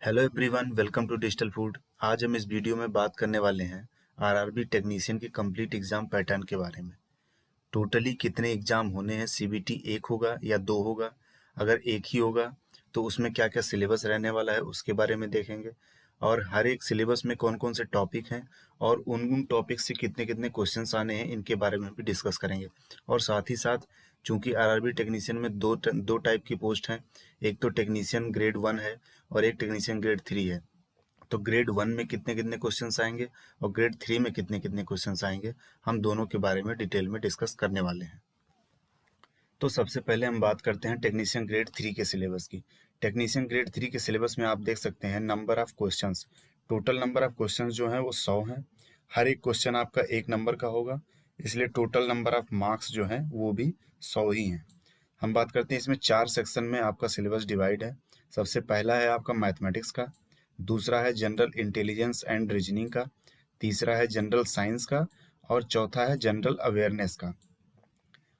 Hello everyone, welcome to digital food. आज हम इस वीडियो में बात करने वाले हैं आरआरबी टेक्नीशियन के कंप्लीट एग्जाम पैटर्न के बारे में। टोटली कितने एग्जाम होने हैं, सीबीटी एक होगा या दो होगा, अगर एक ही होगा तो उसमें क्या क्या सिलेबस रहने वाला है उसके बारे में देखेंगे, और हर एक सिलेबस में कौन कौन से टॉपिक हैं और उन उन टॉपिक से कितने कितने क्वेश्चंस आने हैं इनके बारे में भी डिस्कस करेंगे। और साथ ही साथ चूंकि आरआरबी टेक्नीशियन में दो टाइप की पोस्ट हैं, एक तो टेक्नीशियन ग्रेड 1 है और एक टेक्नीशियन ग्रेड 3 है। तो ग्रेड 1 में कितने कितने क्वेश्चंस आएंगे और ग्रेड 3 में कितने कितने क्वेश्चंस आएंगे, हम दोनों के बारे में डिटेल में डिस्कस करने वाले हैं। तो सबसे पहले हम बात करते हैं टेक्नीशियन ग्रेड 3 के सिलेबस की। टेक्नीशियन ग्रेड 3 के सिलेबस में आप देख सकते हैं number of questions. Total number of questions जो है वो 100 हैं। हर एक क्वेश्चन आपका एक नंबर का होगा, इसलिए टोटल नंबर ऑफ मार्क्स जो हैं वो भी 100 ही हैं। हम बात करते हैं इसमें 4 सेक्शन में आपका सिलेबस डिवाइड है। सबसे पहला है आपका मैथमेटिक्स का, दूसरा है जनरल इंटेलिजेंस एंड रीजनिंग का, तीसरा है जनरल साइंस का और चौथा है जनरल अवेयरनेस का।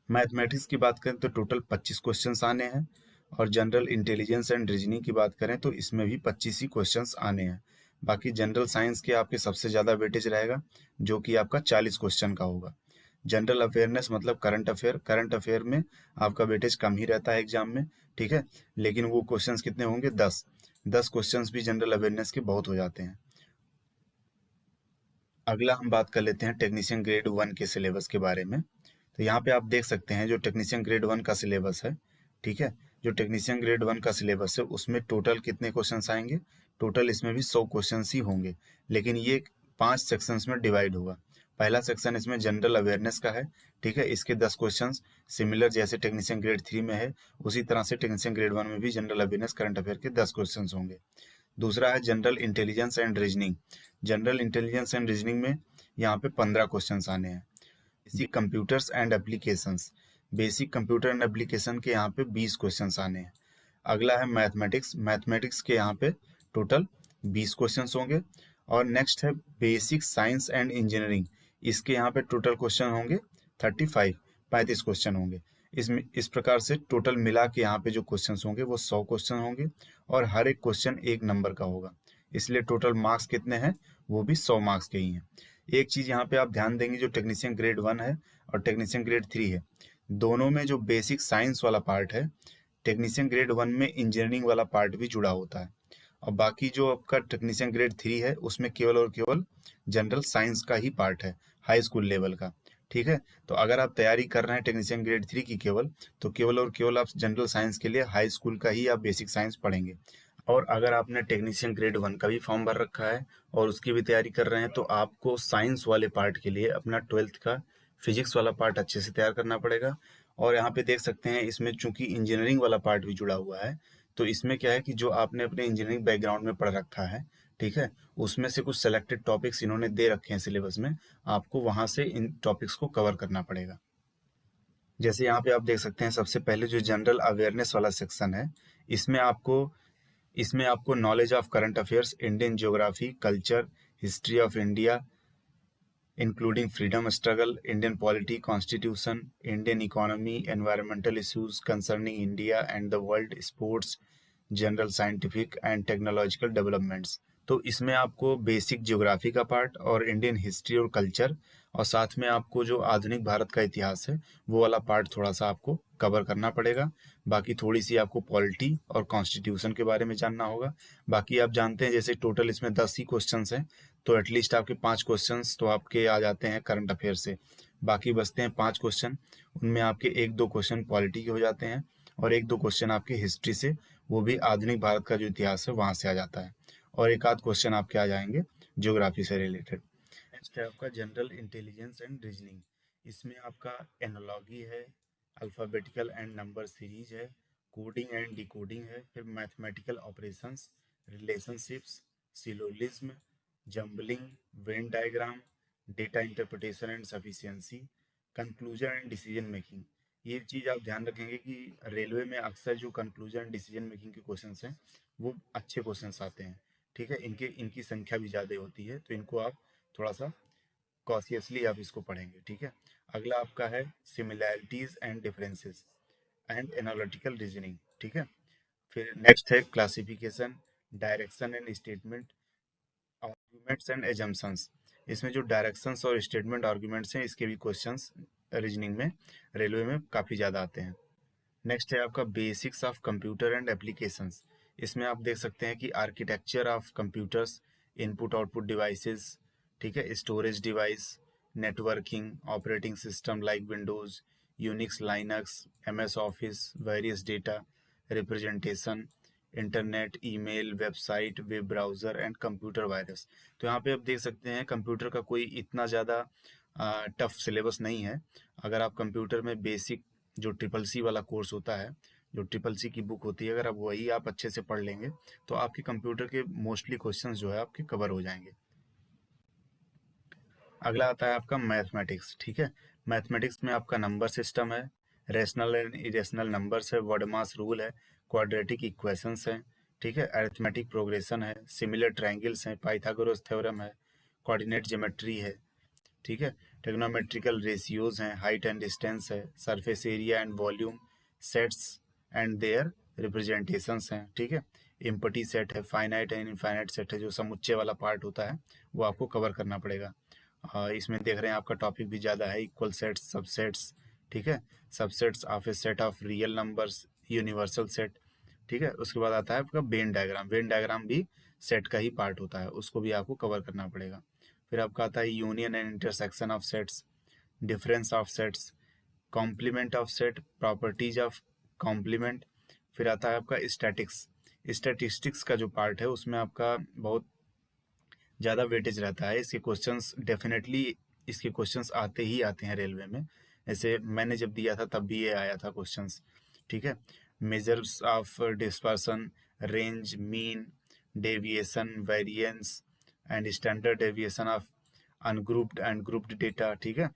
मैथमेटिक्स की बात करें तो टोटल 25 क्वेश्चंस आने हैं, और जनरल इंटेलिजेंस एंड रीजनिंग की बात करें तो इसमें भी 25 ही क्वेश्चंस आने हैं। बाकी जनरल साइंस के आपके सबसे ज़्यादा वेटेज रहेगा, जो कि आपका 40 क्वेश्चन का होगा। जनरल अवेयरनेस मतलब करंट अफेयर में आपका वेटेज कम ही रहता है एग्जाम में, ठीक है। लेकिन वो क्वेश्चंस कितने होंगे, 10 क्वेश्चंस भी जनरल अवेयरनेस के बहुत हो जाते हैं। अगला हम बात कर लेते हैं टेक्नीशियन ग्रेड 1 के सिलेबस के बारे में। तो यहाँ पे आप देख सकते हैं जो टेक्नीशियन ग्रेड 1 का सिलेबस है, ठीक है। जो टेक्नीशियन ग्रेड 1 का सिलेबस है उसमें टोटल कितने क्वेश्चंस आएंगे, टोटल इसमें भी 100 क्वेश्चंस ही होंगे, लेकिन ये 5 सेक्शंस में डिवाइड होगा। पहला सेक्शन इसमें जनरल अवेयरनेस का है, ठीक है। इसके 10 क्वेश्चंस सिमिलर जैसे टेक्नीशियन ग्रेड 3 में है, उसी तरह से टेक्नीशियन ग्रेड 1 में भी जनरल अवेयरनेस करंट अफेयर के 10 क्वेश्चंस होंगे। दूसरा है general intelligence and reasoning. General intelligence and reasoning में यहाँ पे 15 क्वेश्चंस आने हैं। Basic computers and applications, basic computer and application के यहाँ पे 20 क्वेश्चंस आने हैं। अगला है मैथमेटिक्स, मैथमेटिक्स के यहाँ पे टोटल 20 क्वेश्चंस होंगे। और नेक्स्ट है बेसिक साइंस एंड इंजीनियरिंग, इसके यहाँ पे टोटल क्वेश्चन होंगे 35 क्वेश्चन होंगे। इसमें इस प्रकार से टोटल मिला के यहाँ पे जो क्वेश्चंस होंगे वो 100 क्वेश्चन होंगे, और हर एक क्वेश्चन एक नंबर का होगा, इसलिए टोटल मार्क्स कितने हैं, वो भी 100 मार्क्स के ही हैं। एक चीज यहाँ पे आप ध्यान देंगे, जो टेक्नीशियन ग्रेड 1 है और टेक्नीशियन ग्रेड 3 है, दोनों में जो बेसिक साइंस वाला पार्ट है, टेक्नीशियन ग्रेड 1 में इंजीनियरिंग वाला पार्ट भी जुड़ा होता है, और बाकी जो आपका टेक्नीशियन ग्रेड 3 है उसमें केवल और केवल जनरल साइंस का ही पार्ट है, हाई स्कूल लेवल का, ठीक है। तो अगर आप तैयारी कर रहे हैं टेक्नीशियन ग्रेड 3 की केवल, तो केवल और केवल आप जनरल साइंस के लिए हाई स्कूल का ही आप बेसिक साइंस पढ़ेंगे। और अगर आपने टेक्नीशियन ग्रेड 1 का भी फॉर्म भर रखा है और उसकी भी तैयारी कर रहे हैं, तो आपको साइंस वाले पार्ट के लिए अपना 12th का फिजिक्स वाला पार्ट अच्छे से तैयार करना पड़ेगा। और यहाँ पे देख सकते हैं इसमें चूंकि इंजीनियरिंग वाला पार्ट भी जुड़ा हुआ है, तो इसमें क्या है कि जो आपने अपने इंजीनियरिंग बैकग्राउंड में पढ़ रखा है, ठीक है, उसमें से कुछ सेलेक्टेड टॉपिक्स इन्होंने दे रखे हैं सिलेबस में, आपको वहां से इन टॉपिक्स को कवर करना पड़ेगा। जैसे यहाँ पे आप देख सकते हैं सबसे पहले जो जनरल अवेयरनेस वाला सेक्शन है, इसमें आपको इसमें आपको knowledge of current affairs, Indian geography, culture, history of India including freedom struggle, Indian polity, constitution, Indian economy, environmental issues concerning India and the world, sports, general scientific and technological developments. तो इसमें आपको basic geography का part और Indian history और culture, और साथ में आपको जो आधुनिक भारत का इतिहास है वो वाला पार्ट थोड़ा सा आपको कवर करना पड़ेगा। बाकी थोड़ी सी आपको पॉलिटी और कॉन्स्टिट्यूशन के बारे में जानना होगा। बाकी आप जानते हैं जैसे टोटल इसमें 10 ही क्वेश्चंस हैं, तो एटलीस्ट आपके 5 क्वेश्चंस तो आपके आ जाते हैं करंट अफेयर से। बाकी बचते हैं 5 क्वेश्चन, उनमें आपके 1-2 क्वेश्चन पॉलिटी के हो जाते हैं और 1-2 क्वेश्चन आपके हिस्ट्री से, वो भी आधुनिक भारत का जो इतिहास है वहां से आ जाता है, और एक आध क्वेश्चन आपके आ जाएंगे ज्योग्राफी से रिलेटेड। नेक्स्ट है आपका जनरल इंटेलिजेंस एंड रीजनिंग। इसमें आपका एनालॉगी है, अल्फ़ाबेटिकल एंड नंबर सीरीज है, कोडिंग एंड डिकोडिंग है, फिर mathematical operations, relationships, syllogism, jumbling, Venn diagram, data interpretation and sufficiency, conclusion and decision making. ये चीज़ आप ध्यान रखेंगे कि रेलवे में अक्सर जो कंक्लूजन एंड डिसीजन मेकिंग के क्वेश्चंस हैं वो अच्छे क्वेश्चंस आते हैं, ठीक है। इनकी संख्या भी ज़्यादा होती है, तो इनको आप थोड़ा सा कॉशियसली आप इसको पढ़ेंगे, ठीक है। अगला आपका है similarities and differences and analytical reasoning, ठीक है। फिर नेक्स्ट है classification, direction and statement, arguments and assumptions. इसमें जो डायरेक्शंस और स्टेटमेंट आर्ग्यूमेंट्स हैं इसके भी क्वेश्चंस रीजनिंग में, रेलवे में काफ़ी ज़्यादा आते हैं। नेक्स्ट है आपका basics of computer and applications. इसमें आप देख सकते हैं कि architecture of computers, input output devices, ठीक है, storage device, networking, operating system like Windows, Unix, Linux, MS office, various data representation, internet, email, website, web browser and computer virus. तो यहाँ पे आप देख सकते हैं कंप्यूटर का कोई इतना ज़्यादा टफ सिलेबस नहीं है। अगर आप कंप्यूटर में बेसिक जो ट्रिपल सी वाला कोर्स होता है, जो ट्रिपल सी की बुक होती है, अगर आप वही आप अच्छे से पढ़ लेंगे तो आपके कंप्यूटर के मोस्टली क्वेश्चंस जो है आपके कवर हो जाएंगे। अगला आता है आपका मैथमेटिक्स, ठीक है। मैथमेटिक्स में आपका नंबर सिस्टम है, रेशनल एंड इरेशनल नंबर्स है, वर्ड मास रूल है, क्वाड्रेटिक इक्वेशंस हैं, ठीक है, अरिथमेटिक प्रोग्रेशन है, सिमिलर ट्रायंगल्स हैं, पाइथागोरस थ्योरम है, कोऑर्डिनेट ज्योमेट्री है, ठीक है, ट्रिग्नोमेट्रिकल रेशियोज हैं, हाइट एंड डिस्टेंस है, surface area and volume, sets and their representations हैं, ठीक है, इम्पटी सेट है, फाइनाइट एंड इनफाइनाइट सेट है, जो समुच्चय वाला पार्ट होता है वो आपको कवर करना पड़ेगा। इसमें देख रहे हैं आपका टॉपिक भी ज़्यादा है, इक्वल सेट्स, सबसेट्स, ठीक है, subsets of A set of real numbers, universal set, ठीक है। उसके बाद आता है आपका वेन डायग्राम। वेन डायग्राम भी सेट का ही पार्ट होता है, उसको भी आपको कवर करना पड़ेगा। फिर आपका आता है union and intersection of sets, difference of sets, complement of set, properties of complement. फिर आता है आपका स्टैटिक्स। स्टैटिस्टिक्स का जो पार्ट है उसमें आपका बहुत ज़्यादा वेटेज रहता है। इसके क्वेश्चंस डेफिनेटली, इसके क्वेश्चंस आते ही आते हैं रेलवे में। ऐसे मैंने जब दिया था तब भी ये आया था क्वेश्चंस, ठीक है। Measures of dispersion, range, mean, deviation, variance and standard deviation of ungrouped and grouped data, ठीक है,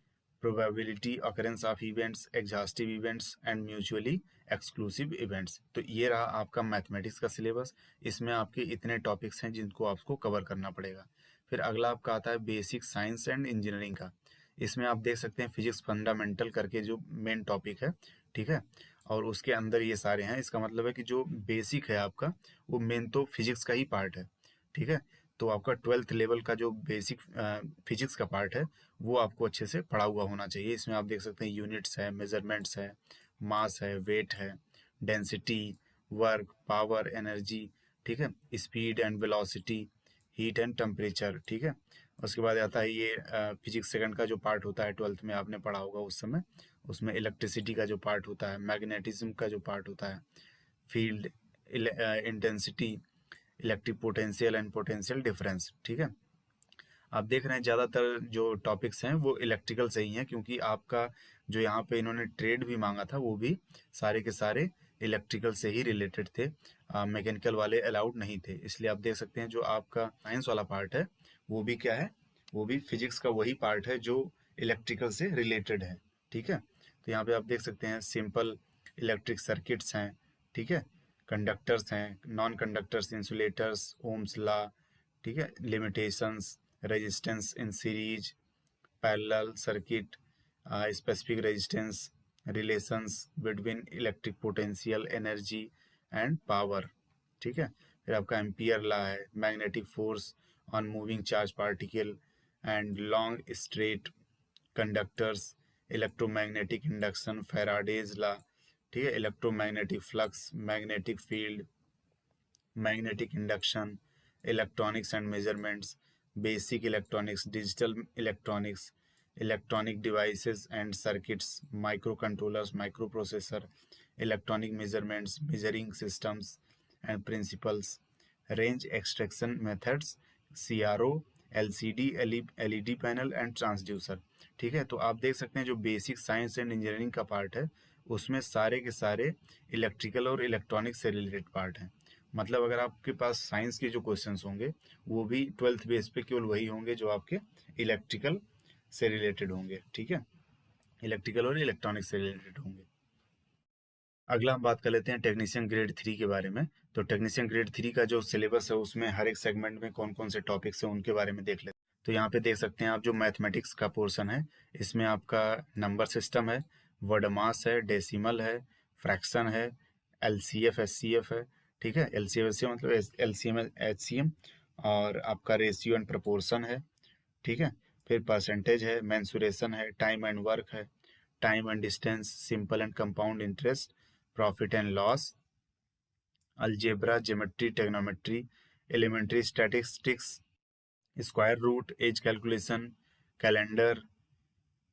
probability occurrence of events, exhaustive events and mutually exclusive events. तो ये रहा आपका मैथमेटिक्स का सिलेबस। इसमें आपके इतने टॉपिक्स हैं जिनको आपको कवर करना पड़ेगा। फिर अगला आपका आता है बेसिक साइंस एंड इंजीनियरिंग का। इसमें आप देख सकते हैं फिजिक्स फंडामेंटल करके जो मेन टॉपिक है, ठीक है, और उसके अंदर ये सारे हैं। इसका मतलब है कि जो बेसिक है आपका वो मेन तो फिजिक्स का ही पार्ट है, ठीक है। तो आपका 12th लेवल का जो बेसिक फिजिक्स का पार्ट है वो आपको अच्छे से पढ़ा हुआ होना चाहिए। इसमें आप देख सकते हैं यूनिट्स है, मेजरमेंट्स है, मास है, वेट है, डेंसिटी, वर्क, पावर, एनर्जी, ठीक है, speed and velocity, heat and temperature, ठीक है। उसके बाद आता है ये फिजिक्स सेकंड का जो पार्ट होता है 12th में आपने पढ़ा होगा उस समय, उसमें इलेक्ट्रिसिटी का जो पार्ट होता है, मैग्नेटिज्म का जो पार्ट होता है, field intensity, electric potential and potential difference, ठीक है। आप देख रहे हैं ज़्यादातर जो टॉपिक्स हैं वो इलेक्ट्रिकल से ही हैं, क्योंकि आपका जो यहाँ पे इन्होंने ट्रेड भी मांगा था वो भी सारे के सारे इलेक्ट्रिकल से ही रिलेटेड थे, मैकेनिकल वाले अलाउड नहीं थे। इसलिए आप देख सकते हैं जो आपका साइंस वाला पार्ट है वो भी क्या है, वो भी फिजिक्स का वही पार्ट है जो इलेक्ट्रिकल से रिलेटेड है, ठीक है। तो यहाँ पे आप देख सकते हैं सिंपल इलेक्ट्रिक सर्किट्स हैं, ठीक है, कंडक्टर्स हैं, non conductors, insulators, Ohm's law, ठीक है, limitations, resistance in series, parallel circuit, specific resistance, relations between electric potential, energy and power, ठीक है। फिर आपका एम्पियर लॉ है, magnetic force on moving charge particle and long straight conductors, electromagnetic induction, Faraday's law, ठीक है, electromagnetic flux, magnetic field, magnetic induction, electronics and measurements, basic electronics, digital electronics, electronic devices and circuits, micro controllers, micro processor, electronic measurements, measuring systems and principles, range extraction methods, CRO, LCD, LED panel and transducer, ठीक है। तो आप देख सकते हैं जो basic science and engineering का part है उसमें सारे के सारे इलेक्ट्रिकल और इलेक्ट्रॉनिक्स से रिलेटेड पार्ट हैं। मतलब अगर आपके पास साइंस के जो क्वेश्चंस होंगे वो भी 12th बेस पे केवल वही होंगे जो आपके इलेक्ट्रिकल से रिलेटेड होंगे, ठीक है, इलेक्ट्रिकल और इलेक्ट्रॉनिक्स से रिलेटेड होंगे। अगला हम बात कर लेते हैं टेक्नीशियन ग्रेड 3 के बारे में। तो टेक्नीशियन ग्रेड 3 का जो सिलेबस है उसमें हर एक सेगमेंट में कौन कौन से टॉपिक्स हैं उनके बारे में देख लेते हैं। तो यहाँ पे देख सकते हैं आप जो मैथमेटिक्स का पोर्शन है इसमें आपका नंबर सिस्टम है, वर्ड मास है, डेसिमल है, फ्रैक्शन है, एलसीएफ एससीएफ है, ठीक है। एलसीएम मतलब एलसीएम एचसीएम, और आपका रेशियो एंड प्रपोर्शन है, ठीक है। फिर परसेंटेज है, मेंसुरेशन है, टाइम एंड वर्क है, time and distance, simple and compound interest, profit and loss, algebra, geometry, trigonometry, elementary statistics, square root, age calculation, calendar,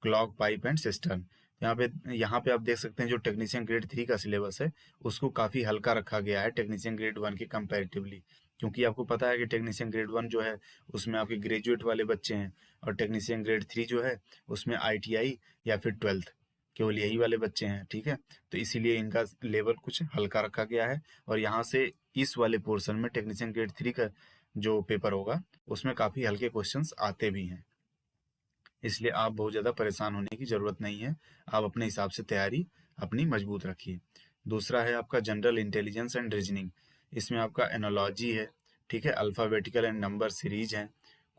clock, pipe and cistern. यहाँ पे आप देख सकते हैं जो टेक्नीशियन ग्रेड 3 का सिलेबस है उसको काफ़ी हल्का रखा गया है टेक्नीशियन ग्रेड 1 के कंपैरेटिवली, क्योंकि आपको पता है कि टेक्नीशियन ग्रेड 1 जो है उसमें आपके ग्रेजुएट वाले बच्चे हैं, और टेक्नीशियन ग्रेड 3 जो है उसमें आईटीआई या फिर 12th केवल यही वाले बच्चे हैं, ठीक है। तो इसीलिए इनका लेवल कुछ हल्का रखा गया है, और यहाँ से इस वाले पोर्शन में टेक्नीशियन ग्रेड 3 का जो पेपर होगा उसमें काफ़ी हल्के क्वेश्चंस आते भी हैं, इसलिए आप बहुत ज़्यादा परेशान होने की ज़रूरत नहीं है। आप अपने हिसाब से तैयारी अपनी मजबूत रखिए। दूसरा है आपका जनरल इंटेलिजेंस एंड रीजनिंग। इसमें आपका एनोलॉजी है, ठीक है, अल्फ़ाबेटिकल एंड नंबर सीरीज है,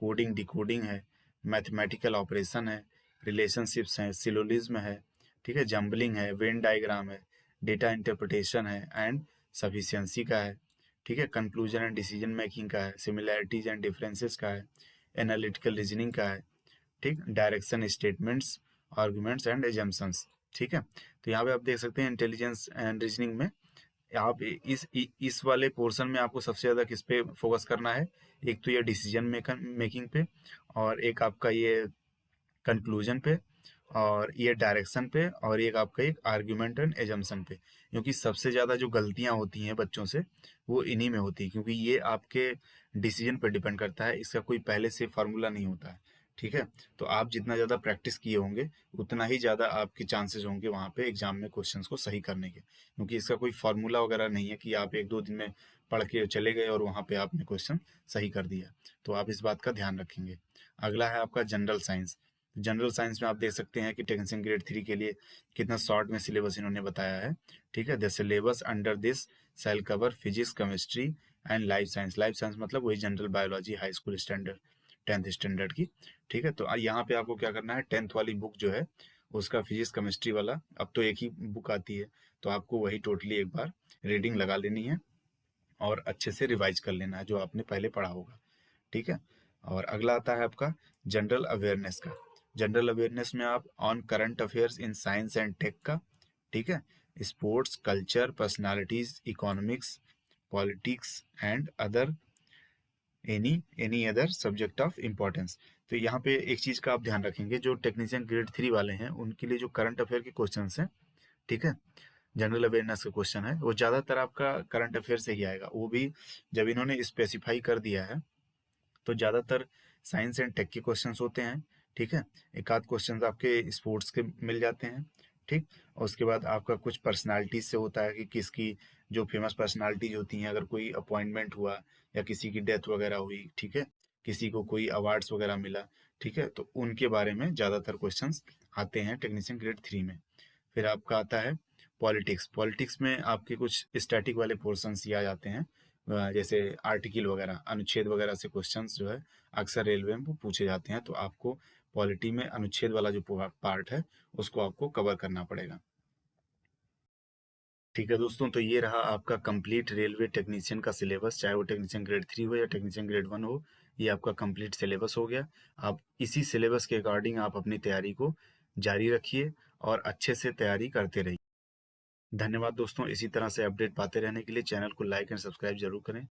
कोडिंग डिकोडिंग है, मैथमेटिकल ऑपरेशन है, रिलेशनशिप्स हैं, सिलोजिज्म है, ठीक है, जंबलिंग है, वेन डायग्राम है, डेटा इंटरप्रिटेशन है एंड सफिशिएंसी का है, ठीक है, कंक्लूजन एंड डिसीजन मेकिंग का है, सिमिलैरिटीज एंड डिफरेंसेस का है, एनालिटिकल रीजनिंग का है, ठीक, direction statements, arguments and assumptions, ठीक है। तो यहाँ पे आप देख सकते हैं इंटेलिजेंस एंड रीजनिंग में आप इस वाले पोर्शन में आपको सबसे ज़्यादा किस पे फोकस करना है, एक तो ये डिसीजन मेकिंग पे, और एक आपका ये कंक्लूजन पे, और ये डायरेक्शन पे, और एक आपका एक आर्ग्यूमेंट एंड एजम्पशन पे, क्योंकि सबसे ज़्यादा जो गलतियां होती हैं बच्चों से वो इन्हीं में होती है, क्योंकि ये आपके डिसीजन पर डिपेंड करता है, इसका कोई पहले से फार्मूला नहीं होता है, ठीक है। तो आप जितना ज़्यादा प्रैक्टिस किए होंगे उतना ही ज़्यादा आपके चांसेस होंगे वहाँ पे एग्जाम में क्वेश्चंस को सही करने के, क्योंकि इसका कोई फार्मूला वगैरह नहीं है कि आप एक दो दिन में पढ़ के चले गए और वहाँ पे आपने क्वेश्चन सही कर दिया। तो आप इस बात का ध्यान रखेंगे। अगला है आपका जनरल साइंस। जनरल साइंस में आप देख सकते हैं कि टेक्नीशियन ग्रेड 3 के लिए कितना शॉर्ट में सिलेबस इन्होंने बताया है, ठीक है। The syllabus under this cell cover physics, chemistry and life science. Life science मतलब वही general biology high school standard 10th standard की, ठीक है। तो यहाँ पे आपको क्या करना है, 10th वाली बुक जो है उसका फिजिक्स केमिस्ट्री वाला, अब तो एक ही बुक आती है, तो आपको वही टोटली एक बार रीडिंग लगा लेनी है और अच्छे से रिवाइज कर लेना है जो आपने पहले पढ़ा होगा, ठीक है। और अगला आता है आपका जनरल अवेयरनेस का। जनरल अवेयरनेस में आप on current affairs in science and tech का, ठीक है, sports, culture, personalities, economics, politics and other any other subject of importance. तो यहाँ पे एक चीज का आप ध्यान रखेंगे, जो टेक्नीशियन ग्रेड 3 वाले हैं उनके लिए जो करंट अफेयर के क्वेश्चन हैं, ठीक है, जनरल अवेयरनेस का क्वेश्चन है वो ज्यादातर आपका करंट अफेयर से ही आएगा, वो भी जब इन्होंने स्पेसिफाई कर दिया है तो ज़्यादातर साइंस एंड टेक के क्वेश्चंस होते हैं, ठीक है। एक आध क्वेश्चंस आपके स्पोर्ट्स के मिल जाते हैं, ठीक। और उसके बाद आपका कुछ पर्सनालिटीज से होता है कि किसकी जो फेमस पर्सनालिटीज होती हैं, अगर कोई अपॉइंटमेंट हुआ या किसी की डेथ वगैरह हुई, ठीक है, किसी को कोई अवार्ड्स वगैरह मिला, ठीक है, तो उनके बारे में ज़्यादातर क्वेश्चंस आते हैं टेक्नीशियन ग्रेड 3 में। फिर आपका आता है पॉलिटिक्स। पॉलिटिक्स में आपके कुछ स्टैटिक वाले पोर्शंस ही आ जाते हैं, जैसे आर्टिकल वगैरह, अनुच्छेद वगैरह से क्वेश्चंस जो है अक्सर रेलवे में वो पूछे जाते हैं, तो आपको पॉलिटी में अनुच्छेद वाला जो पार्ट है उसको आपको कवर करना पड़ेगा, ठीक है दोस्तों। तो ये रहा आपका कंप्लीट रेलवे टेक्नीशियन का सिलेबस, चाहे वो टेक्नीशियन ग्रेड 3 हो या टेक्नीशियन ग्रेड 1 हो, ये आपका कंप्लीट सिलेबस हो गया। आप इसी सिलेबस के अकॉर्डिंग आप अपनी तैयारी को जारी रखिए और अच्छे से तैयारी करते रहिए। धन्यवाद दोस्तों, इसी तरह से अपडेट पाते रहने के लिए चैनल को लाइक एंड सब्सक्राइब जरूर करें।